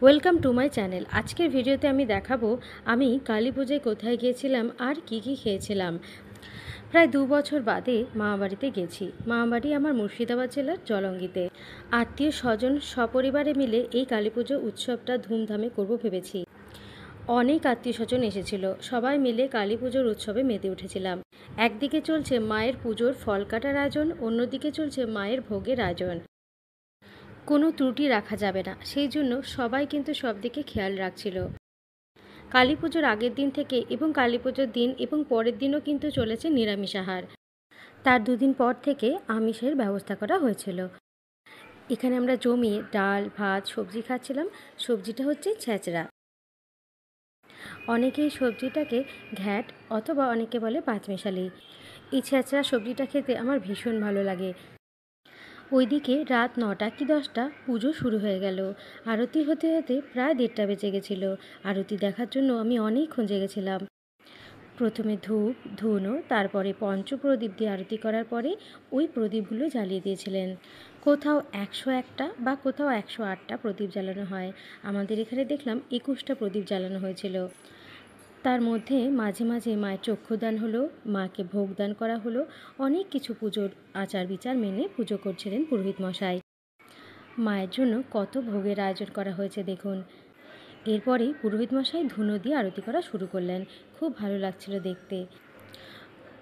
Welcome to my channel. আজকের ভিডিওতে আমি দেখাবো আমি কালী পুজোয় কোথায় গিয়েছিলাম আর কি কি খেয়েছিলাম। প্রায় 2 বছর বাদে মামাবাড়িতে গেছি। মামাবাড়ি আমার মুর্শিদাবাদ জেলার জলঙ্গিতে। আত্মীয় স্বজন সপরিবারে মিলে এই কালী পুজো উৎসবটা ধুমধামে করব ভেবেছি। অনেক আত্মীয় স্বজন এসেছিল, সবাই মিলে কালী পুজোর উৎসবে মেতে উঠেছিলাম। একদিকে চলছে মায়ের পুজোর ফল কাটার আয়োজন, অন্যদিকে চলছে মায়ের ভোগের আয়োজন। কোনো ত্রুটি রাখা যাবে না, সেই জন্য সবাই কিন্তু সব দিকে খেয়াল রাখছিল। কালী পুজোর আগের দিন থেকে এবং কালী পুজোর দিন এবং পরের দিনও কিন্তু চলেছে নিরামিষ আহার। তার 2 দিন পর থেকে আমিষের ব্যবস্থা করা হয়েছিল। এখানে আমরা জমিয়ে ডাল ভাত সবজি খাচ্ছিলাম। সবজিটা হচ্ছে ছেঁচড়া। অনেকে এই সবজিটাকে ঘ্যাট অথবা অনেকে বলে পাঁচমিশালি। এই ছেঁচড়া সবজিটা খেতে আমার ভীষণ ভালো লাগে। ওইদিকে রাত 9টা কি 10টা পুজো শুরু হয়ে গেল। আরতি হতে হতে প্রায় 1:30 বেজে গেছিল। আরতি দেখার জন্য আমি অনেকক্ষণ জেগেছিলাম। প্রথমে ধূপ ধুনো, তারপরে পঞ্চপ্রদীপ দিয়ে আরতি করার পরে ওই প্রদীপগুলো জ্বালিয়ে দিয়েছিলেন। কোথাও 101টা বা কোথাও 108টা প্রদীপ জ্বালানো হয়। আমাদের এখানে দেখলাম 21টা প্রদীপ জ্বালানো হয়েছিল। তার মধ্যে মাঝে মাঝে মায়ের চক্ষুদান হলো, মাকে ভোগদান করা হলো। অনেক কিছু পুজোর আচার বিচার মেনে পুজো করছিলেন পুরোহিত মশাই। মায়ের জন্য কত ভোগের আয়োজন করা হয়েছে দেখুন। এরপরেই পুরোহিত মশাই ধুনো দিয়ে আরতি করা শুরু করলেন। খুব ভালো লাগছিল দেখতে।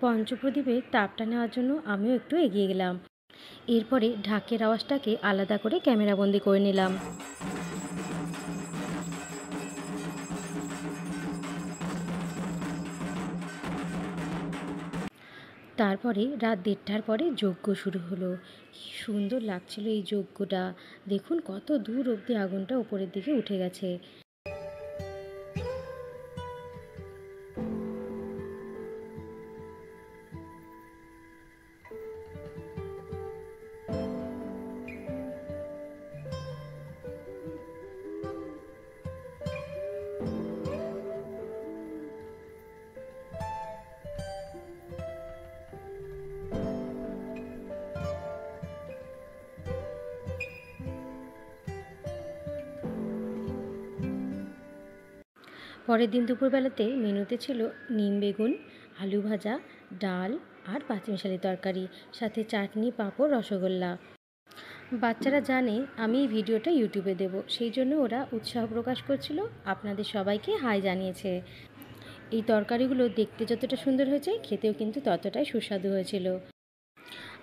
পঞ্চপ্রদীপের তাপটা নেওয়ার জন্য আমিও একটু এগিয়ে গেলাম। এরপরে ঢাকের আওয়াজটাকে আলাদা করে ক্যামেরাবন্দি করে নিলাম। তারপরে রাত 1:30টার পরে যজ্ঞ শুরু হলো। কি সুন্দর লাগছিল এই যজ্ঞটা। দেখুন কত দূর অবধি আগুনটা উপরের দিকে উঠে গেছে। পরের দিন দুপুরবেলাতে মেনুতে ছিল নিম বেগুন, আলু ভাজা, ডাল আর পাঁচমিশালি তরকারি, সাথে চাটনি পাঁপড় রসগোল্লা। বাচ্চারা জানে আমি এই ভিডিওটা ইউটিউবে দেব, সেই জন্য ওরা উৎসাহ প্রকাশ করছিল, আপনাদের সবাইকে হাই জানিয়েছে। এই তরকারিগুলো দেখতে যতটা সুন্দর হয়েছে খেতেও কিন্তু ততটাই সুস্বাদু হয়েছিল।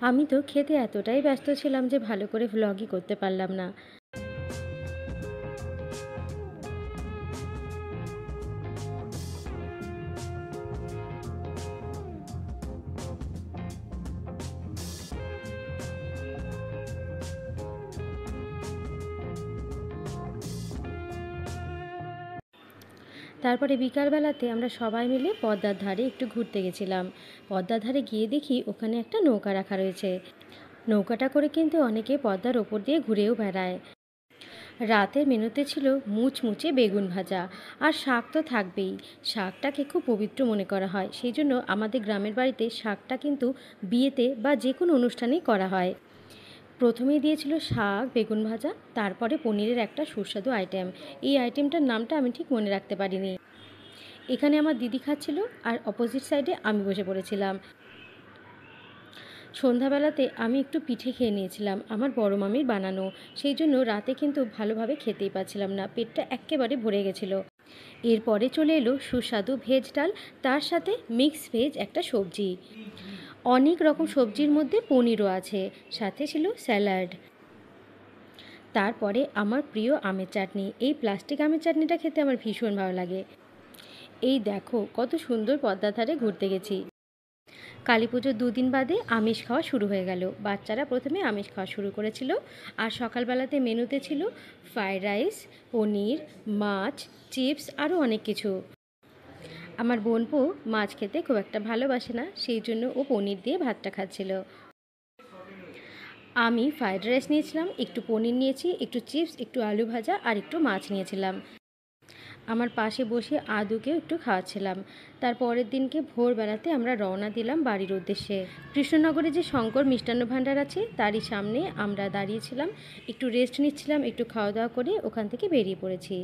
আমি তো খেতে এতটাই ব্যস্ত ছিলাম যে ভালো করে ভ্লগই করতে পারলাম না। তারপরে বিকালবেলাতে আমরা সবাই মিলে পদ্মার ধারে একটু ঘুরতে গেছিলাম। পদ্মার ধারে গিয়ে দেখি ওখানে একটা নৌকা রাখা রয়েছে। নৌকাটা করে কিন্তু অনেকে পদ্মার ওপর দিয়ে ঘুরেও বেড়ায়। রাতের মেনুতে ছিল মুচমুচে বেগুন ভাজা, আর শাক তো থাকবেই। শাকটাকে খুব পবিত্র মনে করা হয়, সেই জন্য আমাদের গ্রামের বাড়িতে শাকটা কিন্তু বিয়েতে বা যে কোনো অনুষ্ঠানেই করা হয়। প্রথমেই দিয়েছিল শাক বেগুন ভাজা, তারপরে পনিরের একটা সুস্বাদু আইটেম। এই আইটেমটার নামটা আমি ঠিক মনে রাখতে পারিনি। এখানে আমার দিদি খাচ্ছিল আর অপোজিট সাইডে আমি বসে পড়েছিলাম। সন্ধ্যাবেলাতে আমি একটু পিঠে খেয়ে নিয়েছিলাম, আমার বড় মামির বানানো। সেই জন্য রাতে কিন্তু ভালোভাবে খেতেই পাচ্ছিলাম না, পেটটা একেবারে ভরে গেছিলো। এরপরে চলে এলো সুস্বাদু ভেজ ডাল, তার সাথে মিক্স ভেজ একটা সবজি। অনেক রকম সবজির মধ্যে পনিরও আছে, সাথে ছিল স্যালাড। তারপরে আমার প্রিয় আমের চাটনি। এই প্লাস্টিক আমের চাটনিটা খেতে আমার ভীষণ ভালো লাগে। এই দেখো কত সুন্দর পদ্মার ধারে ঘুরতে গেছি। কালী পুজোর 2 দিন বাদে আমিষ খাওয়া শুরু হয়ে গেল। বাচ্চারা প্রথমে আমিষ খাওয়া শুরু করেছিল। আর সকালবেলাতে মেনুতে ছিল ফ্রাইড রাইস, পনির, মাছ, চিপস আরও অনেক কিছু। আমার বোনপো মাছ খেতে খুব একটা ভালোবাসে না, সেই জন্য ও পনির দিয়ে ভাতটা খাচ্ছিল। আমি ফ্রাইড রাইস নিয়েছিলাম, একটু পনির নিয়েছি, একটু চিপস, একটু আলু ভাজা আর একটু মাছ নিয়েছিলাম। আমার পাশে বসে আদুকেও একটু খাওয়াচ্ছিলাম। তার পরের দিনকে ভোরবেলাতে আমরা রওনা দিলাম বাড়ির উদ্দেশ্যে। কৃষ্ণনগরে যে শঙ্কর মিষ্টান্ন ভাণ্ডার আছে তারই সামনে আমরা দাঁড়িয়েছিলাম, একটু রেস্ট নিচ্ছিলাম, একটু খাওয়া দাওয়া করে ওখান থেকে বেরিয়ে পড়েছি।